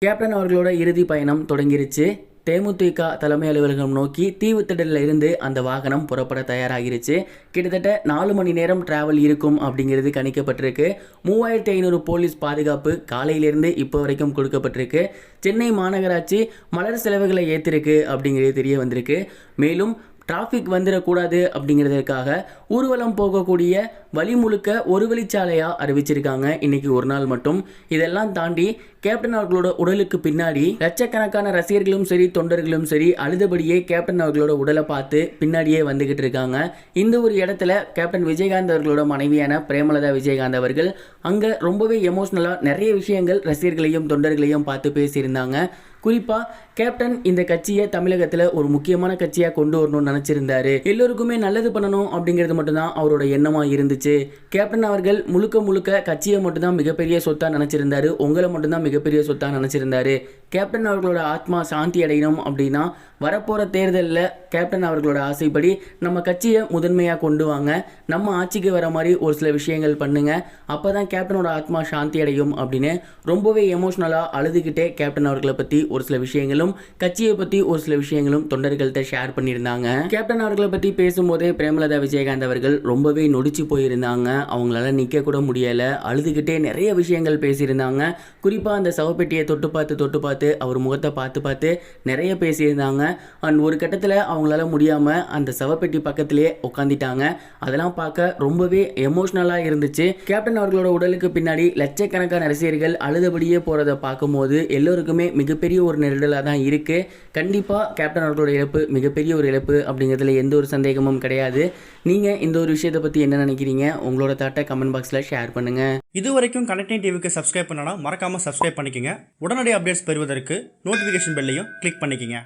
Captain அவர்களோட இறுதி பயணம் தொடங்கிருச்சு. தேமுதிக தலைமை அலுவலகம் நோக்கி தீவுத்திடலில் இருந்து அந்த வாகனம் புறப்பட தயாராகிருச்சு. கிட்டத்தட்ட 4 மணி நேரம் டிராவல் இருக்கும் அப்படிங்கிறது கணிக்கப்பட்டிருக்கு. 3500 போலீஸ் பாதுகாப்பு காலையிலிருந்து இப்போ வரைக்கும் கொடுக்கப்பட்டிருக்கு. சென்னை மாநகராட்சி மலர் செலவுகளை ஏற்றிருக்கு அப்படிங்கிறது தெரிய வந்திருக்கு. மேலும் டிராஃபிக் வந்துடக்கூடாது அப்படிங்கிறதுக்காக ஊர்வலம் போகக்கூடிய வழி முழுக்க ஒரு வழிச்சாலையாக அறிவிச்சிருக்காங்க இன்னைக்கு ஒரு நாள் மட்டும். இதெல்லாம் தாண்டி கேப்டன் அவர்களோட உடலுக்கு பின்னாடி லட்சக்கணக்கான ரசிகர்களும் சரி தொண்டர்களும் சரி அழுதபடியே கேப்டன் அவர்களோட உடலை பார்த்து பின்னாடியே வந்துகிட்டு இருக்காங்க. இந்த ஒரு இடத்துல கேப்டன் விஜயகாந்த் அவர்களோட மனைவியான பிரேமலதா விஜயகாந்த் அவர்கள் அங்கே ரொம்பவே எமோஷ்னலாக நிறைய விஷயங்கள் ரசிகர்களையும் தொண்டர்களையும் பார்த்து பேசியிருந்தாங்க. குறிப்பாக கேப்டன் இந்த கட்சியை தமிழகத்தில் ஒரு முக்கியமான கட்சியாக கொண்டு வரணும்னு நினச்சிருந்தாரு. எல்லோருக்குமே நல்லது பண்ணணும் அப்படிங்கிறது மட்டும்தான் அவரோட எண்ணமாக இருந்துச்சு. கேப்டன் அவர்கள் முழுக்க முழுக்க கட்சியை மட்டும்தான் மிகப்பெரிய சொத்தாக நினச்சிருந்தாரு. உங்களை மட்டும்தான் மிகப்பெரிய சொத்தாக நினச்சிருந்தாரு. கேப்டன் அவர்களோட ஆத்மா சாந்தி அடையணும் அப்படின்னா வரப்போகிற தேர்தலில் கேப்டன் அவர்களோட ஆசைப்படி நம்ம கட்சியை முதன்மையாக கொண்டு வாங்க, நம்ம ஆட்சிக்கு வர மாதிரி ஒரு சில விஷயங்கள் பண்ணுங்க, அப்போ தான் கேப்டனோட ஆத்மா சாந்தி அடையும் அப்படின்னு ரொம்பவே எமோஷ்னலாக அழுதுகிட்டே கேப்டன் அவர்களை பற்றி ஒரு சில விஷயங்களும் கட்சியை பற்றி ஒரு சில விஷயங்களும் தொண்டர்கள்ட்ட ஷேர் பண்ணியிருந்தாங்க. கேப்டன் அவர்களை பற்றி பேசும்போதே பிரேமலதா விஜயகாந்த் அவர்கள் ரொம்பவே நொடிச்சு போயிருந்தாங்க. அவங்களால நிற்க கூட முடியலை, அழுதுகிட்டே நிறைய விஷயங்கள் பேசியிருந்தாங்க. குறிப்பாக அந்த சவப்பெட்டியை தொட்டு பார்த்து அவர் முகத்தை பார்த்து நிறைய பேசியிருந்தாங்க. அண்ட் ஒரு கட்டத்தில் அவங்களால முடியாமல் அந்த சவப்பெட்டி பக்கத்திலே உட்காந்துட்டாங்க. அதெல்லாம் பார்க்க ரொம்பவே எமோஷ்னலாக இருந்துச்சு. கேப்டன் அவர்களோட உடலுக்கு பின்னாடி லட்சக்கணக்கான ரசிகர்கள் அழுதபடியே போகிறத பார்க்கும்போது எல்லோருக்குமே மிகப்பெரிய ஒரு நெருடலாக தான் இருக்குது. கண்டிப்பாக கேப்டன் அவர்களோட இழப்பு மிகப்பெரிய ஒரு இழப்பு அப்படிங்கிறதுல எந்த ஒரு சந்தேகமும் கிடையாது. நீங்கள் இந்த ஒரு விஷயத்தை பற்றி என்ன நினைக்கிறீங்க? உங்களோட தாட்டை கமெண்ட் பாக்ஸில் ஷேர் பண்ணுங்கள். இது வரைக்கும் கனெக்டிங் டிவிக்கு சப்ஸ்கிரைப் பண்ணனா மறக்காமல் சப்ஸ்கிரைப் பண்ணிக்கங்க. உடனடி அப்டேட்ஸ் பெறுவதற்கு நோட்டிஃபிகேஷன் பெல்லையும் கிளிக் பண்ணிக்கங்க.